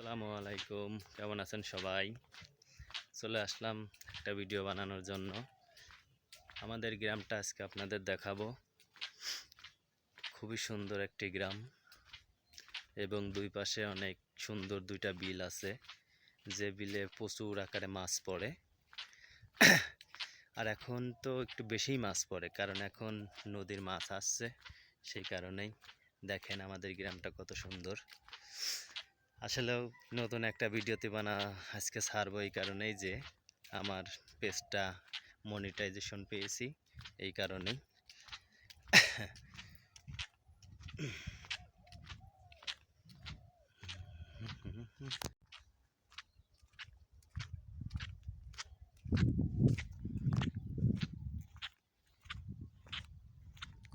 আসসালামু আলাইকুম, কেমন আছেন সবাই? চলে আসলাম একটা ভিডিও বানানোর জন্য। আমাদের গ্রামটা আজকে আপনাদের দেখাবো। খুবই সুন্দর একটি গ্রাম এবং দুই পাশে অনেক সুন্দর দুইটা বিল আছে, যে বিলে প্রচুর আকারে মাছ পড়ে। আর এখন তো একটু বেশিই মাছ পড়ে, কারণ এখন নদীর মাছ আসছে, সেই কারণেই দেখেন আমাদের গ্রামটা কত সুন্দর। আসলেও নতুন একটা ভিডিওতে আজকে ছাড়বো এই কারণেই যে আমার পেজটা মনিটাইজেশন পেয়েছি, এই কারণেই।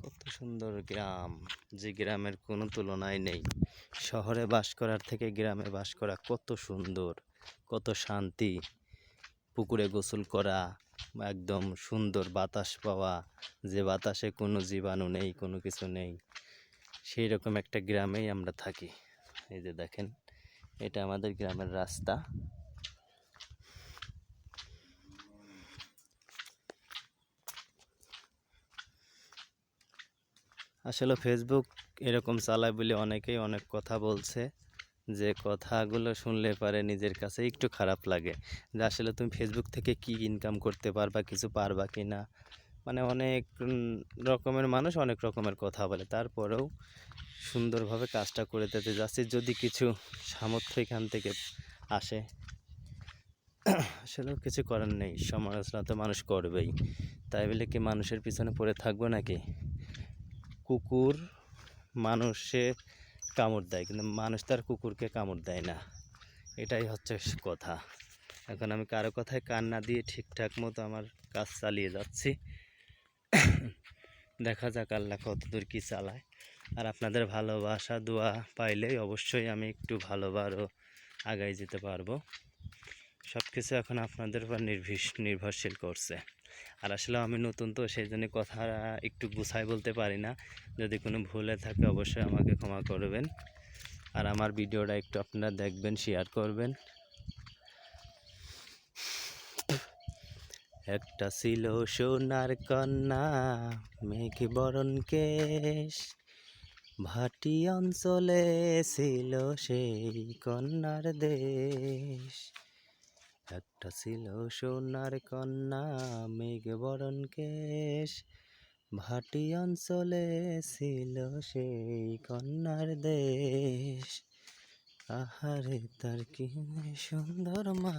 কত সুন্দর গ্রাম, যে গ্রামের কোনো তুলনাই নেই। শহরে বাস করার থেকে গ্রামে বাস করা কত সুন্দর, কত শান্তি। পুকুরে গোসল করা, একদম সুন্দর বাতাস পাওয়া, যে বাতাসে কোনো জীবাণু নেই, কোনো কিছু নেই, সেই রকম একটা গ্রামেই আমরা থাকি। এই যে দেখেন, এটা আমাদের গ্রামের রাস্তা। আসলে ফেসবুক এরকম চালায় বলে অনেকেই অনেক কথা বলছে, যে কথাগুলো শুনলে পারে নিজের কাছে একটু খারাপ লাগে, যে আসলে তুমি ফেসবুক থেকে কি ইনকাম করতে পারবা, কিছু পারবা কি না। মানে অনেক রকমের মানুষ অনেক রকমের কথা বলে, তারপরেও সুন্দরভাবে কাজটা করে যেতে যাচ্ছি। যদি কিছু সামর্থ্য এখান থেকে আসে, আসলেও কিছু করার নেই, সমালোচনা তো মানুষ করবেই। তাই বলে কি মানুষের পিছনে পড়ে থাকবো নাকি? কুকুর মানুষে কামড় দেয়, কিন্তু মানুষ তার কুকুরকে কামড় দেয় না, এটাই হচ্ছে কথা। এখন আমি কারো কথায় কান না দিয়ে ঠিকঠাক মতো আমার কাজ চালিয়ে যাচ্ছি। দেখা যাক আল্লাহ কতদূর কি চালায়। আর আপনাদের ভালোবাসা দোয়া পাইলেই অবশ্যই আমি একটু ভালোভাবে আগাই যেতে পারবো। সব কিছু এখন আপনাদের উপর নির্ভরশীল করছে। আর আসলে আমি নতুন, তো সেই জন্য কথা একটু গুছাই বলতে পারি না। যদি কোনো ভুলে থাকে অবশ্যই আমাকে ক্ষমা করবেন। আর আমার ভিডিওটা একটু আপনারা দেখবেন, শেয়ার করবেন। একটা ছিল সোনার কন্যা, মেঘ বরণ কেশ, ভাটি অঞ্চলে ছিল সেই কন্যার দেশ। একটা ছিল সোনার কন্যা, মেঘ বরণ কেশ, ভাটি অঞ্চলে ছিল সেই কন্যার দেশ। আহারে তার কি সুন্দর মা।